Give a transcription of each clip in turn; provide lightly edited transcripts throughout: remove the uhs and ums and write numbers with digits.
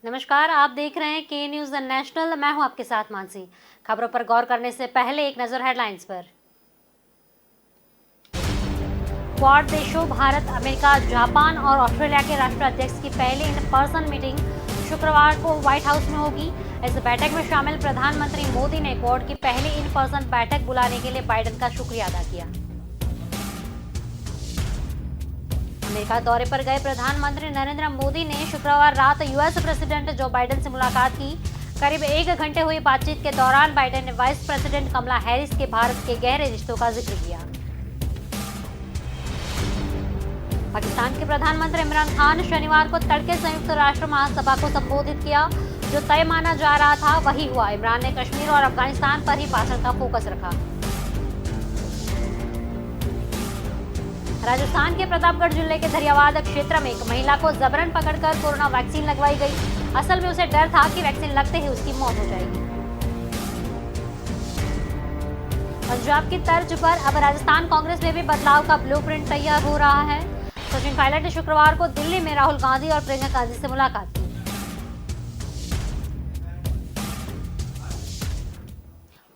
नमस्कार, आप देख रहे हैं के न्यूज़ नेशनल। मैं हूं आपके साथ मानसी। खबरों पर गौर करने से पहले एक नजर हेडलाइंस पर। क्वाड देशों भारत, अमेरिका, जापान और ऑस्ट्रेलिया के राष्ट्राध्यक्ष की पहली इन पर्सन मीटिंग शुक्रवार को व्हाइट हाउस में होगी। इस बैठक में शामिल प्रधानमंत्री मोदी ने क्वाड की पहली इन पर्सन बैठक बुलाने के लिए बाइडेन का शुक्रिया अदा किया। अमेरिका दौरे पर गए प्रधानमंत्री नरेंद्र मोदी ने शुक्रवार रात यूएस प्रेसिडेंट जो बाइडेन से मुलाकात की। करीब 1 घंटे हुई बातचीत के दौरान बाइडेन ने वाइस प्रेसिडेंट कमला हैरिस के भारत के गहरे रिश्तों का जिक्र किया। पाकिस्तान के प्रधानमंत्री इमरान खान शनिवार को तड़के संयुक्त राष्ट्र महासभा को संबोधित किया। जो तय माना जा रहा था वही हुआ। इमरान ने कश्मीर और अफगानिस्तान पर ही भाषण का फोकस रखा। राजस्थान के प्रतापगढ़ जिले के धरियावाद क्षेत्र में एक महिला को जबरन पकड़कर कोरोना वैक्सीन लगवाई गई। असल में उसे डर था कि वैक्सीन लगते ही उसकी मौत हो जाएगी। पंजाब की तर्ज पर अब राजस्थान कांग्रेस में भी बदलाव का ब्लूप्रिंट तैयार हो रहा है। सचिन पायलट ने शुक्रवार को दिल्ली में राहुल गांधी और प्रियंका गांधी से मुलाकात की।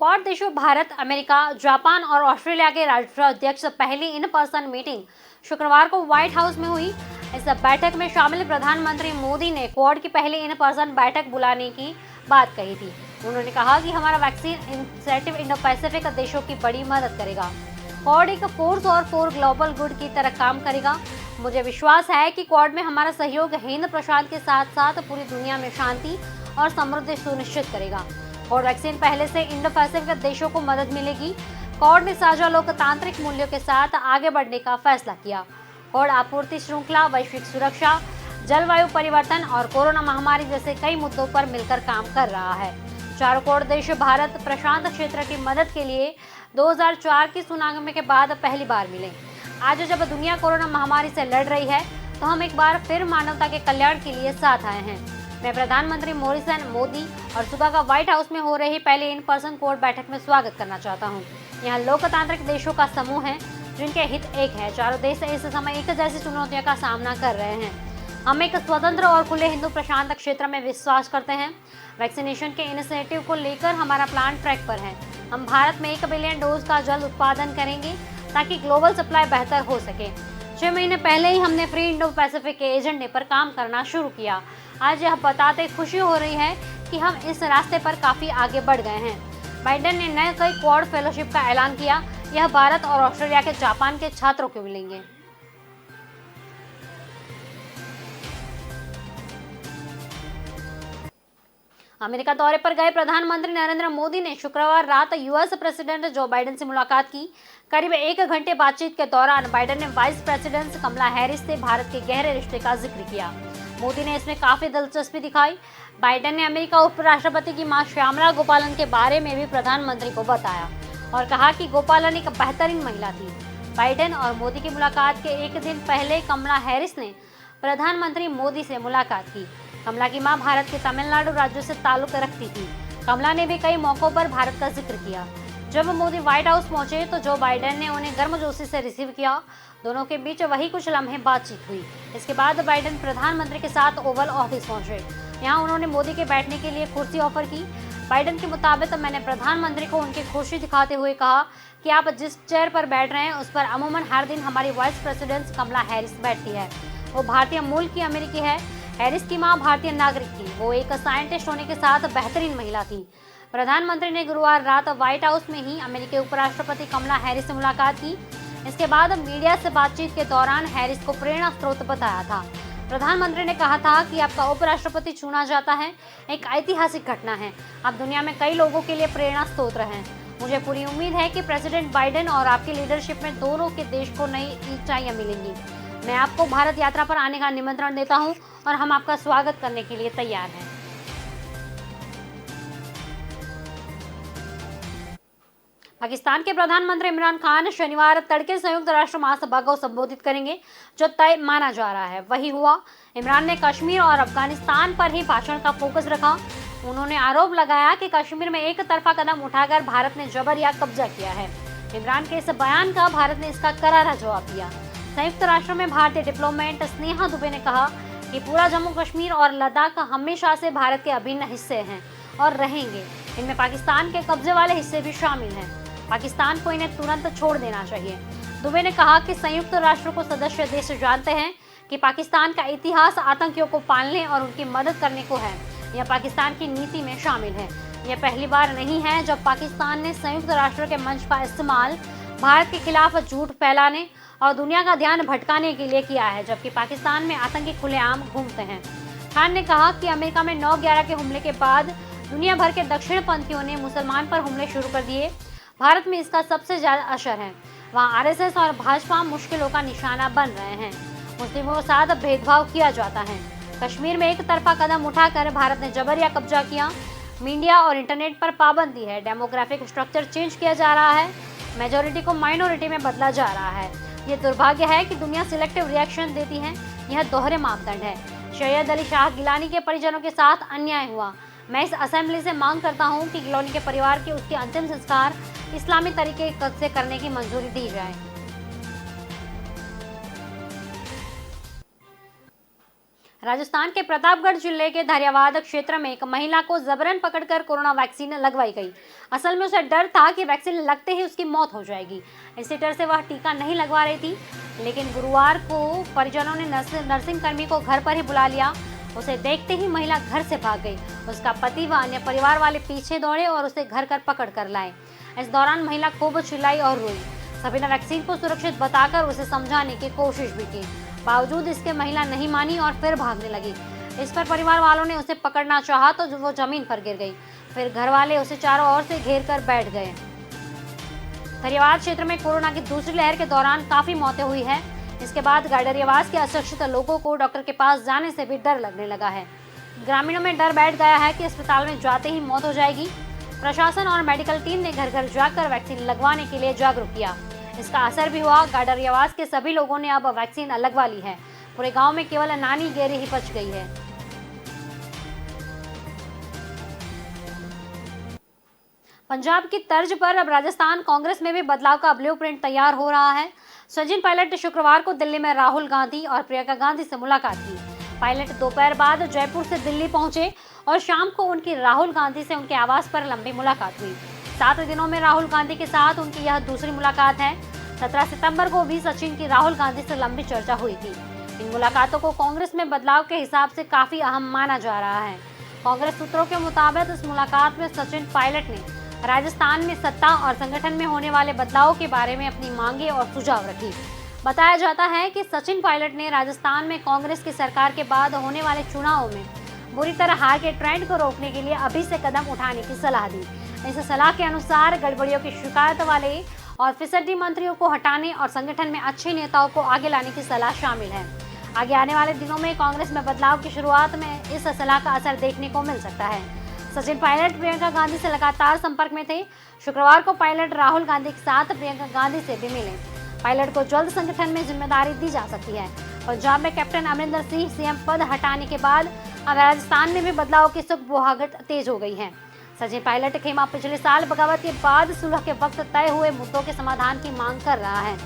क्वाड देशों भारत, अमेरिका, जापान और ऑस्ट्रेलिया के राष्ट्राध्यक्ष पहली इन पर्सन मीटिंग शुक्रवार को व्हाइट हाउस में हुई। इस बैठक में शामिल प्रधानमंत्री मोदी ने क्वाड की पहली इन पर्सन बैठक बुलाने की बात कही थी। उन्होंने कहा कि हमारा वैक्सीन इनिशिएटिव इंडो पैसिफिक देशों की बड़ी मदद करेगा। क्वाड एक फोर्स और फॉर ग्लोबल गुड की तरह काम करेगा। मुझे विश्वास है कि क्वाड में हमारा सहयोग हिंद प्रशांत के साथ साथ पूरी दुनिया में शांति और समृद्धि सुनिश्चित करेगा। क्वाड वैक्सीन पहले से इंडो पैसिफिक देशों को मदद मिलेगी। क्वाड ने साझा लोकतांत्रिक मूल्यों के साथ आगे बढ़ने का फैसला किया। क्वाड आपूर्ति श्रृंखला, वैश्विक सुरक्षा, जलवायु परिवर्तन और कोरोना महामारी जैसे कई मुद्दों पर मिलकर काम कर रहा है। चारों क्वाड देश भारत प्रशांत क्षेत्र की मदद के लिए 2004 की सुनामी के बाद पहली बार मिले। आज जब दुनिया कोरोना महामारी से लड़ रही है तो हम एक बार फिर मानवता के कल्याण के लिए साथ आए हैं। मैं प्रधानमंत्री मॉरिसन, मोदी और सुबह का व्हाइट हाउस में हो रही पहले इन पर्सन क्वाड बैठक में स्वागत करना चाहता हूं। यहां लोकतांत्रिक देशों का समूह है जिनके हित एक है। चारों देश इस समय एक जैसी चुनौतियों का सामना कर रहे हैं। हम एक स्वतंत्र और खुले हिंदू प्रशांत क्षेत्र में विश्वास करते हैं। वैक्सीनेशन के इनिशिएटिव को लेकर हमारा प्लान ट्रैक पर है। हम भारत में 1 बिलियन डोज का जल्द उत्पादन करेंगे ताकि ग्लोबल सप्लाई बेहतर हो सके। 6 महीने पहले ही हमने फ्री इंडो पैसिफिक के एजेंडे पर काम करना शुरू किया। आज यह बताते खुशी हो रही है कि हम इस रास्ते पर काफी आगे बढ़ गए हैं। बाइडेन ने नए कई क्वाड फेलोशिप का ऐलान किया। यह भारत और ऑस्ट्रेलिया के जापान के छात्रों को मिलेंगे। अमेरिका दौरे पर गए प्रधानमंत्री नरेंद्र मोदी ने शुक्रवार रात यूएस प्रेसिडेंट जो बाइडेन से मुलाकात की। करीब 1 घंटे बातचीत के दौरान बाइडेन ने वाइस प्रेसिडेंट कमला हैरिस से भारत के गहरे रिश्ते का जिक्र किया। मोदी ने इसमें काफी दिलचस्पी दिखाई। बाइडेन ने अमेरिका उपराष्ट्रपति की मां श्यामला गोपालन के बारे में भी प्रधानमंत्री को बताया और कहा कि गोपालन एक बेहतरीन महिला थी। बाइडेन और मोदी की मुलाकात के एक दिन पहले कमला हैरिस ने प्रधानमंत्री मोदी से मुलाकात की। कमला की मां भारत के तमिलनाडु राज्य से ताल्लुक रखती थी। कमला ने भी कई मौकों पर भारत का जिक्र किया। जब मोदी व्हाइट हाउस पहुंचे तो जो बाइडेन ने उन्हें गर्मजोशी से रिसीव किया। दोनों के बीच वही कुछ लम्हे बातचीत हुई। इसके बाद बाइडेन प्रधानमंत्री के साथ ओवल ऑफिस पहुंचे। यहाँ उन्होंने मोदी के बैठने के लिए कुर्सी ऑफर की। बाइडेन के मुताबिक मैंने प्रधानमंत्री को उनकी खुशी दिखाते हुए कहा कि आप जिस चेयर पर बैठ रहे हैं उस पर अमूमन हर दिन हमारी वाइस प्रेसिडेंट कमला हैरिस बैठती है। वो भारतीय मूल की अमेरिकी है। हैरिस की मां भारतीय नागरिक थी। वो एक साइंटिस्ट होने के साथ बेहतरीन महिला थी। प्रधानमंत्री ने गुरुवार रात व्हाइट हाउस में ही अमेरिकी उपराष्ट्रपति कमला हैरिस से मुलाकात की। इसके बाद मीडिया से बातचीत के दौरान हैरिस को प्रेरणा स्रोत बताया था। प्रधानमंत्री ने कहा था कि आपका उपराष्ट्रपति चुना जाता है एक ऐतिहासिक घटना है। आप दुनिया में कई लोगों के लिए प्रेरणा स्रोत हैं। मुझे पूरी उम्मीद है कि प्रेसिडेंट बाइडेन और आपकी लीडरशिप में दोनों के देश को नई ऊंचाइयां मिलेंगी। मैं आपको भारत यात्रा पर आने का निमंत्रण देता हूं और हम आपका स्वागत करने के लिए तैयार हैं। पाकिस्तान के प्रधानमंत्री इमरान खान शनिवार तड़के संयुक्त राष्ट्र महासभा को संबोधित करेंगे। जो तय माना जा रहा है वही हुआ। इमरान ने कश्मीर और अफगानिस्तान पर ही भाषण का फोकस रखा। उन्होंने आरोप लगाया कि कश्मीर में एक तरफा कदम उठाकर भारत ने जबर या कब्जा किया है। इमरान के इस बयान का भारत ने इसका करारा जवाब दिया। संयुक्त राष्ट्र में भारतीय डिप्लोमेट स्नेहा दुबे ने कहा कि पूरा जम्मू कश्मीर और लद्दाख हमेशा से भारत के अभिन्न हिस्से हैं और रहेंगे। इनमें पाकिस्तान के कब्जे वाले हिस्से भी शामिल हैं। पाकिस्तान को इन्हें तुरंत छोड़ देना चाहिए। दुबे ने कहा कि संयुक्त राष्ट्र को सदस्य देश जानते हैं कि पाकिस्तान का इतिहास आतंकियों को पालने और उनकी मदद करने को है। यह पाकिस्तान की नीति में शामिल है। यह पहली बार नहीं है जब पाकिस्तान ने संयुक्त राष्ट्र के मंच का इस्तेमाल भारत के खिलाफ झूठ फैलाने और दुनिया का ध्यान भटकाने के लिए किया है, जबकि पाकिस्तान में आतंकी खुलेआम घूमते हैं। खान ने कहा कि अमेरिका में 9/11 के हमले के बाद दुनिया भर के दक्षिणपंथियों ने मुसलमान पर हमले शुरू कर दिए। भारत में इसका सबसे ज्यादा असर है। वहाँ आरएसएस और भाजपा मुश्किलों का निशाना बन रहे हैं। मुस्लिमों के साथ भेदभाव किया जाता है। कश्मीर में एक तरफा कदम उठाकर भारत ने जबरिया कब्जा किया। मीडिया और इंटरनेट पर पाबंदी है। डेमोग्राफिक स्ट्रक्चर चेंज किया जा रहा है। मेजोरिटी को माइनॉरिटी में बदला जा रहा है। ये दुर्भाग्य है कि दुनिया सिलेक्टिव रिएक्शन देती है। यह दोहरे मापदंड है। सैयद अली शाह गिलानी के परिजनों के साथ अन्याय हुआ। मैं इस असेंबली से मांग करता हूं कि गिलानी के परिवार के उसके अंतिम संस्कार इस्लामी तरीके से करने की मंजूरी दी जाए। राजस्थान के प्रतापगढ़ जिले के धारियावाद क्षेत्र में एक महिला को जबरन पकड़कर कोरोना वैक्सीन लगवाई गई। असल में उसे डर था कि वैक्सीन लगते ही उसकी मौत हो जाएगी। इसी डर से वह टीका नहीं लगवा रही थी, लेकिन गुरुवार को परिजनों ने नर्सिंग कर्मी को घर पर ही बुला लिया। उसे देखते ही महिला घर से भाग गई। उसका पति व अन्य परिवार वाले पीछे दौड़े और उसे घर कर पकड़ कर लाए। इस दौरान महिला खूब चिल्लाई और रोई। सभी ने वैक्सीन को सुरक्षित बताकर उसे समझाने की कोशिश भी की। बावजूद इसके महिला नहीं मानी और फिर भागने लगी। इस पर परिवार वालों ने उसे पकड़ना चाहा तो वो जमीन पर गिर गई। फिर घर वाले उसे चारों ओर से घेर कर बैठ गए। धारियावाद क्षेत्र में कोरोना की दूसरी लहर के दौरान काफी मौतें हुई है। इसके बाद गाडरियावास के अशिक्षित लोगों को डॉक्टर के पास जाने से भी डर लगने लगा है। ग्रामीणों में डर बैठ गया है कि अस्पताल में जाते ही मौत हो जाएगी। प्रशासन और मेडिकल टीम ने घर घर जाकर वैक्सीन लगवाने के लिए जागरूक किया। इसका असर भी हुआ। गाडरियावास के सभी लोगों ने अब वैक्सीन लगवा ली है। पूरे गांव में केवल नानी गेरी ही बच गई है। पंजाब की तर्ज पर अब राजस्थान कांग्रेस में भी बदलाव का ब्लूप्रिंट तैयार हो रहा है। सचिन पायलट ने शुक्रवार को दिल्ली में राहुल गांधी और प्रियंका गांधी से मुलाकात की। पायलट दोपहर बाद जयपुर से दिल्ली पहुंचे और शाम को उनकी राहुल गांधी से उनके आवास पर लंबी मुलाकात हुई। 7 दिनों में राहुल गांधी के साथ उनकी यह दूसरी मुलाकात है। 17 सितंबर को भी सचिन की राहुल गांधी से लंबी चर्चा हुई थी। इन मुलाकातों को कांग्रेस में बदलाव के हिसाब से काफी अहम माना जा रहा है। कांग्रेस सूत्रों के मुताबिक इस मुलाकात में सचिन पायलट ने राजस्थान में सत्ता और संगठन में होने वाले बदलाव के बारे में अपनी मांगे और सुझाव रखी। बताया जाता है कि सचिन पायलट ने राजस्थान में कांग्रेस की सरकार के बाद होने वाले चुनावों में बुरी तरह हार के ट्रेंड को रोकने के लिए अभी से कदम उठाने की सलाह दी। इस सलाह के अनुसार गड़बड़ियों की शिकायत वाले और फिसड्डी मंत्रियों को हटाने और संगठन में अच्छे नेताओं को आगे लाने की सलाह शामिल है। आगे आने वाले दिनों में कांग्रेस में बदलाव की शुरुआत में इस सलाह का असर देखने को मिल सकता है। सचिन पायलट प्रियंका गांधी से लगातार संपर्क में थे। शुक्रवार को पायलट राहुल गांधी के साथ प्रियंका गांधी से भी मिले। पायलट को जल्द संगठन में जिम्मेदारी दी जा सकती है। पंजाब में कैप्टन अमरिंदर सिंह सीएम पद हटाने के बाद अब राजस्थान में भी बदलाव की सुगबुगाहट तेज हो गई है। सचिन पायलट खेमा पिछले साल बगावत के बाद सुलह के वक्त तय हुए मुद्दों के समाधान की मांग कर रहा है।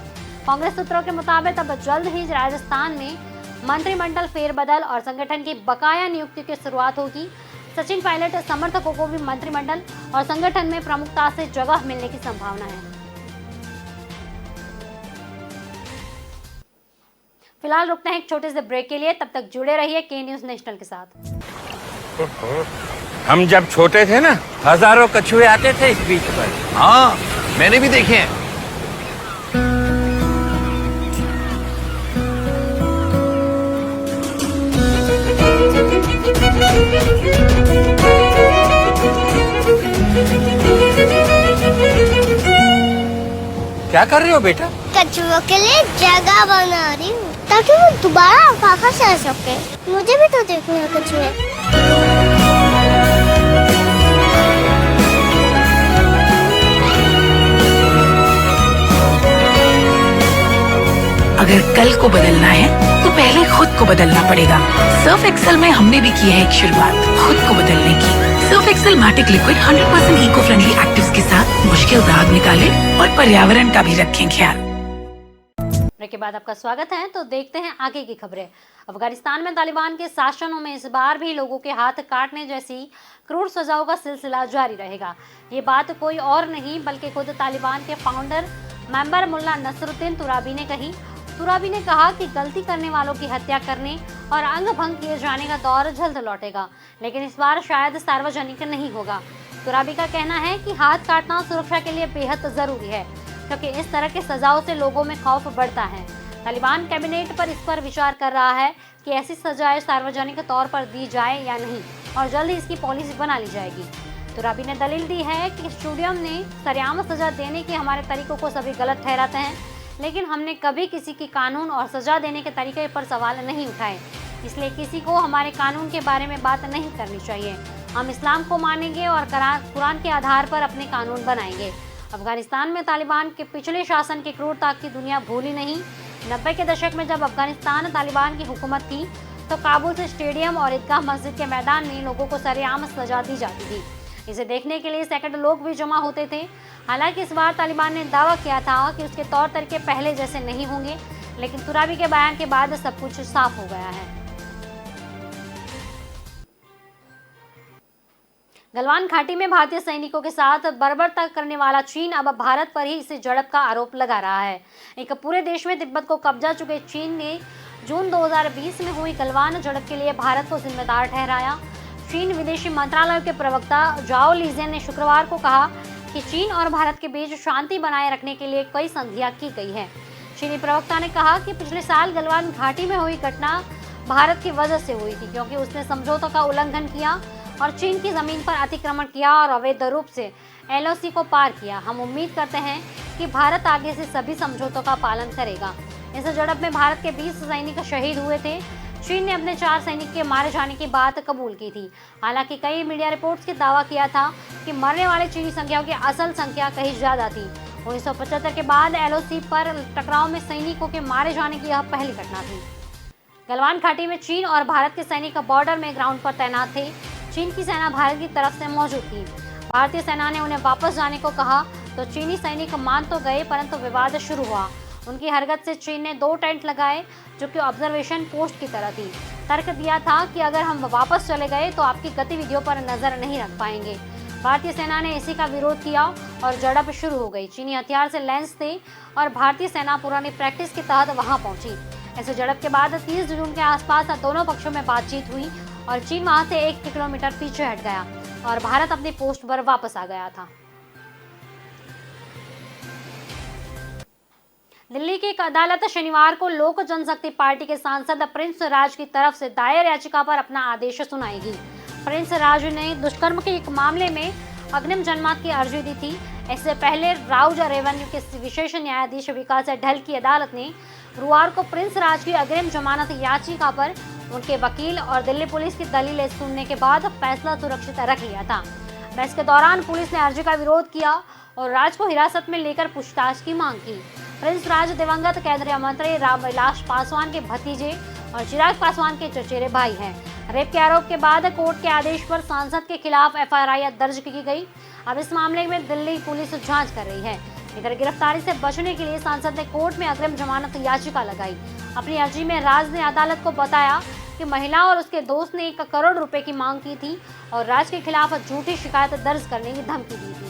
कांग्रेस सूत्रों के मुताबिक अब जल्द ही राजस्थान में मंत्रिमंडल फेरबदल और संगठन की बकाया नियुक्ति की शुरुआत होगी। सचिन पायलट समर्थकों को भी मंत्रिमंडल और संगठन में प्रमुखता से जगह मिलने की संभावना है। फिलहाल रुकते हैं एक छोटे से ब्रेक के लिए, तब तक जुड़े रहिए के न्यूज नेशनल के साथ। हम जब छोटे थे ना, हजारों कछुए आते थे इस बीच पर। हाँ, मैंने भी देखे हैं। क्या कर रहे हो बेटा? कछुओं के लिए जगह बना रही हूँ ताकि वो दोबारा वापस आ सके। मुझे भी तो देखने हैं कछुए। अगर कल को बदलना है तो पहले खुद को बदलना पड़ेगा। सर्फ एक्सेल में हमने भी की है एक शुरुआत खुद को बदलने की। Surf Excel Matic liquid 100% eco friendly actives के साथ मुश्किल दाग निकाले और पर्यावरण का भी रखें ख्याल। ब्रेक के बाद आपका स्वागत है। तो देखते हैं आगे की खबरें। अफगानिस्तान में तालिबान के शासनों में इस बार भी लोगों के हाथ काटने जैसी क्रूर सजाओं का सिलसिला जारी रहेगा। ये बात कोई और नहीं बल्कि खुद तालिबान के फाउंडर मेंबर मुल्ला नसरुद्दीन तुराबी ने कही। तुराबी ने कहा कि गलती करने वालों की हत्या करने और अंग भंग किए जाने का दौर जल्द लौटेगा, लेकिन इस बार शायद सार्वजनिक नहीं होगा। तुराबी का कहना है कि हाथ काटना सुरक्षा के लिए बेहद जरूरी है, क्योंकि इस तरह के सजाओं से लोगों में खौफ बढ़ता है। तालिबान कैबिनेट पर इस पर विचार कर रहा है कि ऐसी सजाएं सार्वजनिक तौर पर दी जाए या नहीं, और जल्द ही इसकी पॉलिसी बना ली जाएगी। तुराबी ने दलील दी है कि स्टेडियम ने सरेआम सजा देने के हमारे तरीकों को सभी गलत ठहराते हैं, लेकिन हमने कभी किसी की कानून और सजा देने के तरीके पर सवाल नहीं उठाए, इसलिए किसी को हमारे कानून के बारे में बात नहीं करनी चाहिए। हम इस्लाम को मानेंगे और कुरान के आधार पर अपने कानून बनाएंगे। अफगानिस्तान में तालिबान के पिछले शासन की क्रूरता की दुनिया भूली नहीं। 90 के दशक में जब अफगानिस्तान तालिबान की हुकूमत थी तो काबुल से स्टेडियम और ईदगाह मस्जिद के मैदान में लोगों को सरेआम सजा दी जाती थी। इसे देखने के लिए सैकड़ों लोग भी जमा होते थे। हालांकि इस बार तालिबान ने दावा किया था कि उसके तौर तरीके पहले जैसे नहीं होंगे, लेकिन तुराबी के बयान के बाद सब कुछ साफ हो गया है। गलवान घाटी में भारतीय सैनिकों के साथ बर्बरता करने वाला चीन अब भारत पर ही इसे झड़प का आरोप लगा रहा है। एक पूरे देश में तिब्बत को कब्जा चुके चीन ने जून 2020 में हुई गलवान झड़प के लिए भारत को जिम्मेदार ठहराया। चीन विदेशी मंत्रालय के प्रवक्ता जाओ लीजियन ने शुक्रवार को कहा कि चीन और भारत के बीच शांति बनाए रखने के लिए कई संधियां की गई है। चीनी प्रवक्ता ने कहा कि पिछले साल गलवान घाटी में हुई घटना भारत की वजह से हुई थी, क्योंकि उसने समझौतों का उल्लंघन किया और चीन की जमीन पर अतिक्रमण किया और अवैध रूप से LOC को पार किया। हम उम्मीद करते हैं कि भारत आगे से सभी समझौतों का पालन करेगा। इस झड़प में भारत के 20 सैनिक शहीद हुए थे। चीन ने अपने 4 सैनिक के मारे जाने की बात कबूल की थी। हालांकि कई मीडिया रिपोर्ट्स के दावा किया था कि मरने वाले चीनी संख्याओं की असल संख्या कहीं ज्यादा थी। 1975 के बाद LOC पर टकराव में सैनिकों के मारे जाने की यह पहली घटना थी। गलवान घाटी में चीन और भारत के सैनिक बॉर्डर में ग्राउंड पर तैनात थे। चीन की सेना भारत की तरफ से मौजूद थी। भारतीय सेना ने उन्हें वापस जाने को कहा तो चीनी सैनिक मान तो गए, परंतु विवाद शुरू हुआ। उनकी हरकत से चीन ने 2 टेंट लगाए जो कि ऑब्जर्वेशन पोस्ट की तरह थी। तर्क दिया था कि अगर हम वापस चले गए तो आपकी गतिविधियों पर नजर नहीं रख पाएंगे। भारतीय सेना ने इसी का विरोध किया और झड़प शुरू हो गई। चीनी हथियार से लैंस थे और भारतीय सेना पुरानी प्रैक्टिस के तहत वहां पहुंची। ऐसे झड़प के बाद 30 जून के आसपास दोनों पक्षों में बातचीत हुई और चीन वहां से 1 किलोमीटर पीछे हट गया और भारत अपनी पोस्ट पर वापस आ गया था। दिल्ली की एक अदालत शनिवार को लोक जनशक्ति पार्टी के सांसद प्रिंस राज की तरफ से दायर याचिका पर अपना आदेश सुनाएगी। प्रिंस राज ने दुष्कर्म के एक मामले में अग्रिम जमानत की अर्जी दी थी। इससे पहले राउज रेवेन्यू के विशेष न्यायाधीश विकास ढल की अदालत ने गुरुवार को प्रिंस राज की अग्रिम जमानत याचिका पर उनके वकील और दिल्ली पुलिस की दलीलें सुनने के बाद फैसला सुरक्षित रख लिया था। बहस के दौरान पुलिस ने अर्जी का विरोध किया और राज को हिरासत में लेकर पूछताछ की मांग की। प्रिंस राज दिवंगत केंद्रीय मंत्री रामविलास पासवान के भतीजे और चिराग पासवान के चचेरे भाई हैं। रेप के आरोप के बाद कोर्ट के आदेश पर सांसद के खिलाफ FIR दर्ज की गई। अब इस मामले में दिल्ली पुलिस जांच कर रही है। इधर गिरफ्तारी से बचने के लिए सांसद ने कोर्ट में अग्रिम जमानत याचिका लगाई। अपनी अर्जी में राज ने अदालत को बताया कि महिला और उसके दोस्त ने 1 करोड़ रुपए की मांग की थी और राज के खिलाफ झूठी शिकायत दर्ज करने की धमकी दी थी।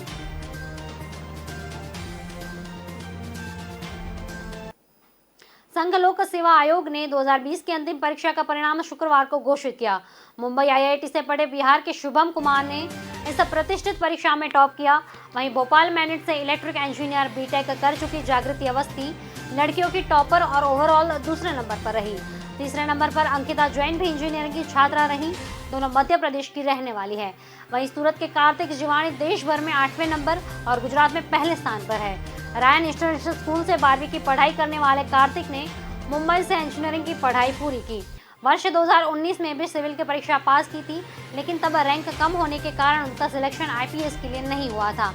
संघ लोक सेवा आयोग ने 2020 की अंतिम परीक्षा का परिणाम शुक्रवार को घोषित किया। मुंबई IIT से पढ़े बिहार के शुभम कुमार ने इस प्रतिष्ठित परीक्षा में टॉप किया। वहीं भोपाल मैनेट से इलेक्ट्रिक इंजीनियर BTech कर चुकी जागृति अवस्थी लड़कियों की टॉपर और ओवरऑल दूसरे नंबर पर रही। तीसरे नंबर पर अंकिता जैन भी इंजीनियरिंग की छात्रा रही। दोनों मध्य प्रदेश की रहने वाली है। वहीं सूरत के कार्तिक जिवाणी देश भर में 8वें नंबर और गुजरात में पहले स्थान पर है। रायन इंटरनेशनल स्कूल से 12वीं की पढ़ाई करने वाले कार्तिक ने मुंबई से इंजीनियरिंग की पढ़ाई पूरी की। वर्ष 2019 में भी सिविल की परीक्षा पास की थी, लेकिन तब रैंक कम होने के कारण उनका सिलेक्शन IPS के लिए नहीं हुआ था।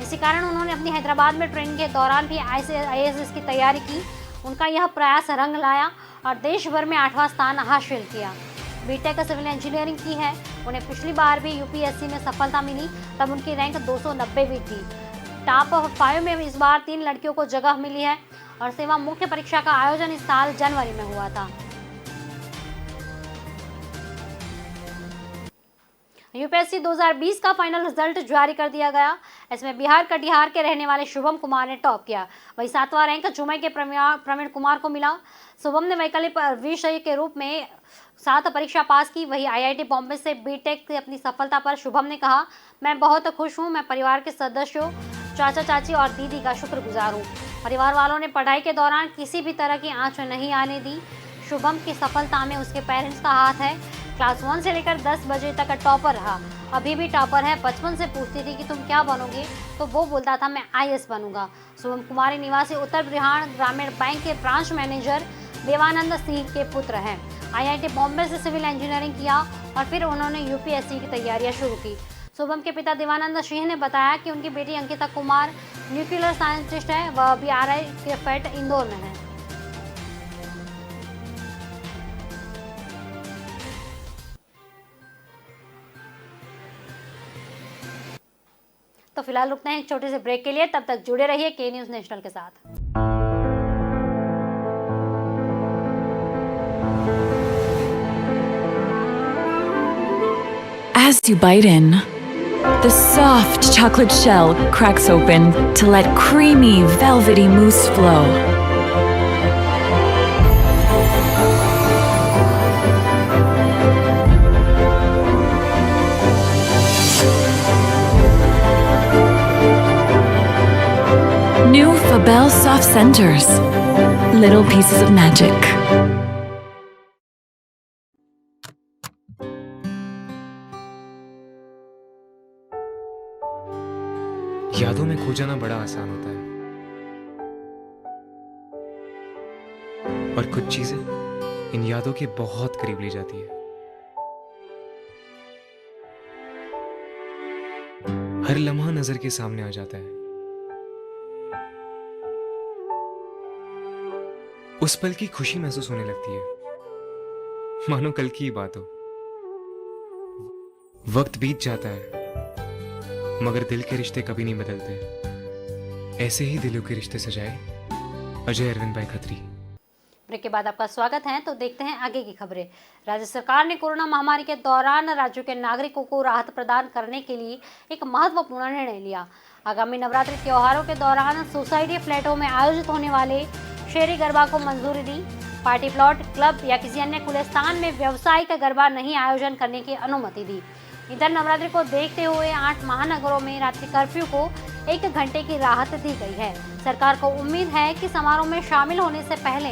इसी कारण उन्होंने अपनी हैदराबाद में ट्रेनिंग के दौरान भी IAS की तैयारी की। उनका यह प्रयास रंग लाया और देश भर में 8वां स्थान हासिल किया। BTech सिविल इंजीनियरिंग की है। उन्हें पिछली बार भी UPSC में सफलता मिली, तब उनकी रैंक 290 थी। टॉप 5 में इस बार 3 लड़कियों को जगह मिली है और सेवा मुख्य परीक्षा का आयोजन इस साल जनवरी में हुआ था। यूपीएससी 2020 का फाइनल रिजल्ट जारी कर दिया गया। इसमें बिहार कटिहार के रहने वाले शुभम कुमार ने टॉप किया। वहीं 7वां रैंक जुमई के प्रवीण कुमार को मिला। शुभम ने वैकल्पिक विषय के रूप में 7 परीक्षा पास की। वहीं आईआईटी बॉम्बे से बीटेक की अपनी सफलता पर शुभम ने कहा, मैं बहुत खुश हूँ। मैं परिवार के सदस्यों, चाचा चाची और दीदी का शुक्रगुजार हूँ। परिवार वालों ने पढ़ाई के दौरान किसी भी तरह की आंच नहीं आने दी। शुभम की सफलता में उसके पेरेंट्स का हाथ है। क्लास 1 से लेकर 10 बजे तक टॉपर रहा, अभी भी टॉपर है। बचपन से पूछती थी कि तुम क्या बनोगे, तो वो बोलता था मैं आईएएस बनूंगा। शुभम कुमारी निवासी उत्तर बिहार ग्रामीण बैंक के ब्रांच मैनेजर देवानंद सिंह के पुत्र हैं। आईआईटी बॉम्बे से सिविल इंजीनियरिंग किया और फिर उन्होंने यूपीएससी की तैयारियां शुरू की। शुभम के पिता देवानंद सिंह ने बताया कि उनकी बेटी अंकिता कुमार न्यूक्लियर साइंटिस्ट है। वह अभी आरआई के फेट इंदौर में है। तो फिलहाल रुकते हैं एक छोटे से ब्रेक के लिए, तब तक जुड़े रहिए के न्यूज़ नेशनल के साथ। As you bite in, the soft chocolate shell cracks open to let creamy, velvety mousse flow. New Fabel Soft Centers. Little pieces of magic. यादों में खो जाना बड़ा आसान होता है, और कुछ चीजें इन यादों के बहुत करीब ले जाती है। हर लम्हा नजर के सामने आ जाता है। उस पल की खुशी महसूस होने लगती है, मानो कल की ही बात हो। वक्त बीत जाता है, मगर दिल के रिश्ते कभी नहीं बदलते। ऐसे ही दिलों के रिश्ते सजाए अजय अरविंद भाई खत्री। ब्रेक के बाद आपका स्वागत है। तो देखते हैं आगे की खबरें। राज्य सरकार ने कोरोना महामारी के दौरान राज्यों के नागरिकों को राहत प्रदान करने के लिए एक महत्वपूर्ण निर्णय लिया। आगामी नवरात्रि त्योहारों के दौरान सोसाइटी फ्लैटों में आयोजित होने वाले शहरी गरबा को मंजूरी दी। पार्टी प्लॉट, क्लब या किसी अन्य खुले स्थान में व्यावसायिक गरबा नहीं आयोजन करने की अनुमति दी। इधर नवरात्रि को देखते हुए 8 महानगरों में रात्रि कर्फ्यू को 1 घंटे की राहत दी गई है। सरकार को उम्मीद है कि समारोह में शामिल होने से पहले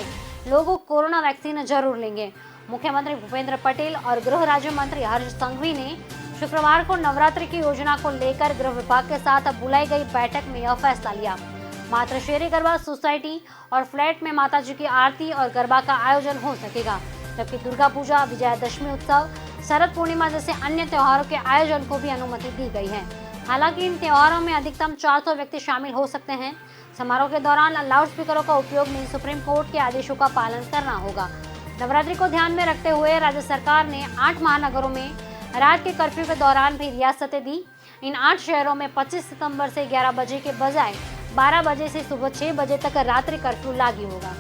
लोग कोरोना वैक्सीन जरूर लेंगे। मुख्यमंत्री भूपेंद्र पटेल और गृह राज्य मंत्री हर्ष संघवी ने शुक्रवार को नवरात्रि की योजना को लेकर गृह विभाग के साथ बुलाई गई बैठक में यह फैसला लिया। मात्र शहरी गरबा सोसाइटी और फ्लैट में माताजी की आरती और गरबा का आयोजन हो सकेगा, जबकि दुर्गा पूजा, विजयादशमी उत्सव, शरद पूर्णिमा जैसे अन्य त्योहारों के आयोजन को भी अनुमति दी गई है। हालांकि इन त्योहारों में अधिकतम 400 व्यक्ति शामिल हो सकते हैं। समारोह के दौरान लाउड स्पीकरों का उपयोग नहीं, सुप्रीम कोर्ट के आदेशों का पालन करना होगा। नवरात्रि को ध्यान में रखते हुए राज्य सरकार ने 8 महानगरों में रात के कर्फ्यू के दौरान भी रियासतें दी। इन 8 शहरों में 25 सितंबर से 11 बजे के बजाय 12 बजे से सुबह 6 बजे तक रात्रि कर्फ्यू लागू होगा।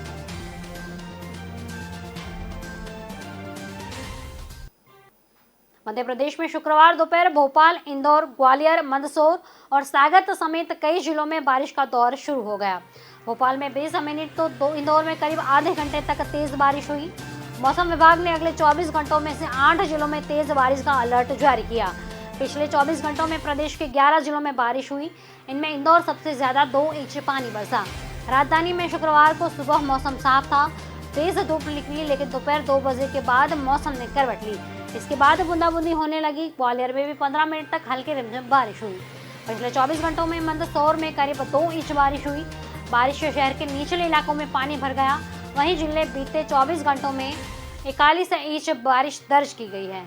मध्य प्रदेश में शुक्रवार दोपहर भोपाल, इंदौर, ग्वालियर, मंदसौर और सागर समेत कई जिलों में बारिश का दौर शुरू हो गया। भोपाल में 20 मिनट तो इंदौर में करीब आधे घंटे तक तेज बारिश हुई। मौसम विभाग ने अगले 24 घंटों में से 8 जिलों में तेज बारिश का अलर्ट जारी किया। पिछले 24 घंटों में प्रदेश के 11 जिलों में बारिश हुई। इनमें इंदौर सबसे ज्यादा 2 इंच पानी बरसा। राजधानी में शुक्रवार को सुबह मौसम साफ था, तेज धूप निकली, लेकिन दोपहर 2 बजे के बाद मौसम ने करवट ली। इसके बाद बूंदाबूंदी होने लगी। ग्वालियर में भी 15 मिनट तक हल्की रिमझिम बारिश हुई। पिछले 24 घंटों में मंदसौर में करीब 2 इंच बारिश हुई। बारिश से शहर के निचले इलाकों में पानी भर गया। वहीं जिले बीते 24 घंटों में 41 इंच बारिश दर्ज की गई है।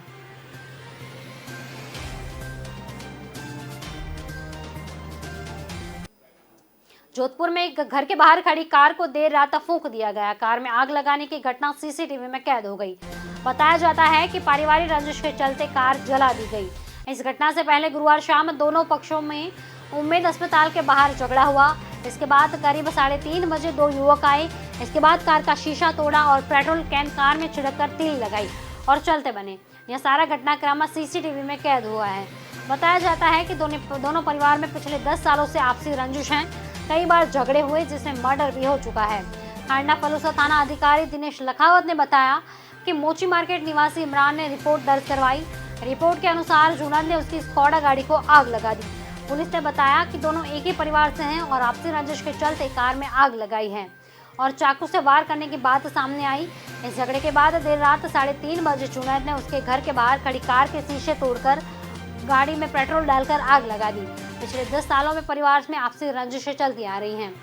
जोधपुर में एक घर के बाहर खड़ी कार को देर रात फूंक दिया गया। कार में आग लगाने की घटना सीसीटीवी में कैद हो गई। बताया जाता है कि पारिवारिक रंजिश के चलते कार जला दी गई। इस घटना से पहले गुरुवार शाम दोनों पक्षों में उम्मीद अस्पताल के बाहर झगड़ा हुआ। इसके बाद करीब 3:30 बजे 2 युवक आए। इसके बाद कार का शीशा तोड़ा और पेट्रोल कैन कार में छिड़ककर तीली लगाई और चलते बने। यह सारा घटनाक्रम सीसीटीवी में कैद हुआ है। बताया जाता है कि दोनों परिवार में पिछले 10 सालों से आपसी रंजिश हैं। कई बार झगड़े हुए जिसमें मर्डर भी हो चुका है। हांडा फलूसा थाना अधिकारी दिनेश लखावत ने बताया कि मोची मार्केट निवासी इमरान ने रिपोर्ट दर्ज करवाई। रिपोर्ट के अनुसार जुनैद ने उसकी स्कॉडा गाड़ी को आग लगा दी। पुलिस ने बताया कि दोनों एक ही परिवार से हैं और आपसी रंजिश के चलते कार में आग लगाई है और चाकू से वार करने की बात सामने आई। इस झगड़े के बाद देर रात 3:30 बजे जुनैद ने उसके घर के बाहर खड़ी कार के शीशे तोड़कर गाड़ी में पेट्रोल डालकर आग लगा दी। पिछले 10 सालों में परिवार में आपसी रंजिशें चलती आ रही हैं।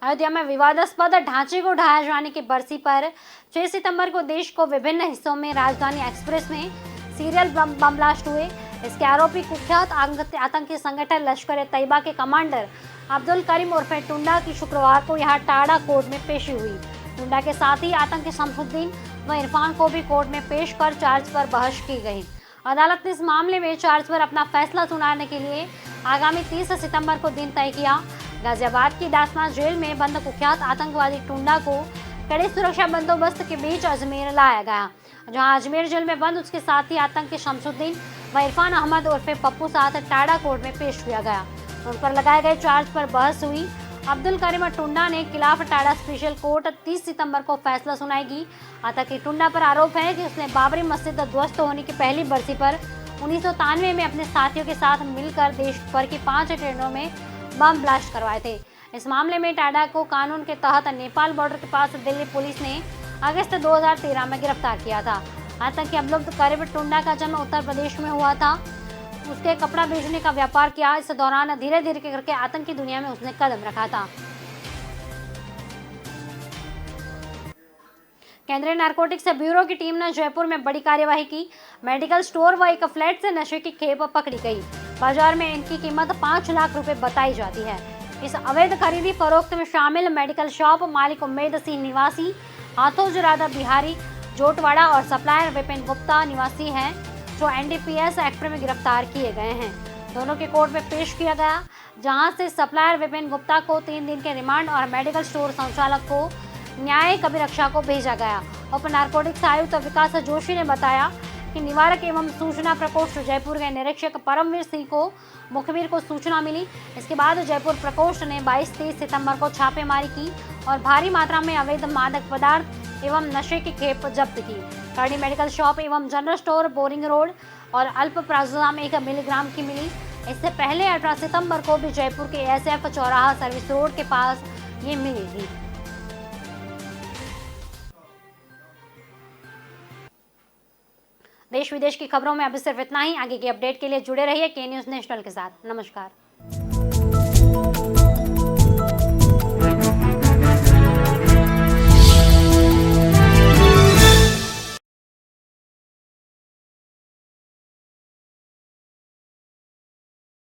अयोध्या में विवादास्पद ढांचे को ढहाया जाने की बरसी पर 6 सितंबर को देश को विभिन्न हिस्सों में राजधानी एक्सप्रेस में सीरियल बम ब्लास्ट हुए। इसके आरोपी कुख्यात आतंकी संगठन लश्कर-ए-तैयबा के कमांडर अब्दुल करीम उर्फे टुंडा की शुक्रवार को यहां टाडा कोर्ट में पेशी हुई। टुंडा के साथ ही आतंकी शमसुद्दीन व इरफान को भी कोर्ट में पेश कर चार्ज पर बहस की गई। अदालत ने इस मामले में चार्ज पर अपना फैसला सुनाने के लिए आगामी 30 सितंबर को दिन तय किया। गाजियाबाद की दासमा जेल में बंद कुख्यात आतंकवादी टुंडा को कड़े सुरक्षा बंदोबस्त के बीच अजमेर लाया गया, जहां अजमेर जेल में बंद उसके साथी आतंकी शमसुद्दीन व इरफान अहमद उर्फे पप्पू साथ टाडा कोर्ट में पेश किया गया। उन पर लगाए गए चार्ज पर बहस हुई। अब्दुल करीम टुंडा ने खिलाफ टाडा स्पेशल कोर्ट 30 सितंबर को फैसला सुनाएगी। आतंकी टुंडा पर आरोप है कि उसने बाबरी मस्जिद ध्वस्त होने की पहली बरसी पर 1993 में अपने साथियों के साथ मिलकर देश भर की 5 ट्रेनों में बम ब्लास्ट करवाए थे। इस मामले में टाडा को कानून के तहत नेपाल बॉर्डर के पास दिल्ली पुलिस ने अगस्त 2013 में गिरफ्तार किया था। आतंकी अब्दुल करीम टुंडा का जन्म उत्तर प्रदेश में हुआ था। उसके कपड़ा बेचने का व्यापार किया। इस दौरान धीरे धीरे करके आतंकी दुनिया में उसने कदम रखा था। केंद्रीय नारकोटिक्स ब्यूरो की टीम ने जयपुर में बड़ी कार्यवाही की। मेडिकल स्टोर व एक फ्लैट से नशे की खेप पकड़ी गई। बाजार में इनकी कीमत 5 लाख रुपए बताई जाती है। इस अवैध खरीदी फरोख्त में शामिल मेडिकल शॉप मालिक उम्मेद सिंह निवासी हाथोज राधा बिहारी जोटवाड़ा और सप्लायर विपिन गुप्ता निवासी हैं, जो NDPS एक्ट में गिरफ्तार किए गए हैं। दोनों के कोर्ट में पेश किया गया, जहां से सप्लायर विपिन गुप्ता को 3 दिन के रिमांड और मेडिकल स्टोर संचालक को न्यायिक अभिरक्षा को भेजा गया। उप नारकोटिक्स आयुक्त विकास जोशी ने बताया कि निवारक एवं सूचना प्रकोष्ठ जयपुर के निरीक्षक परमवीर सिंह को मुखबिर को सूचना मिली। इसके बाद जयपुर प्रकोष्ठ ने 22-23 सितंबर को छापेमारी की और भारी मात्रा में अवैध मादक पदार्थ एवं नशे की खेप जब्त की। करनी मेडिकल शॉप एवं जनरल स्टोर बोरिंग रोड और अल्प प्राजोजाम 1 मिलीग्राम की मिली। इससे पहले 18 सितंबर को भी जयपुर के SF चौराहा सर्विस रोड के पास ये मिली थी। देश विदेश की खबरों में अभी सिर्फ इतना ही। आगे की अपडेट के लिए जुड़े रहिए के न्यूज़ नेशनल के साथ। नमस्कार।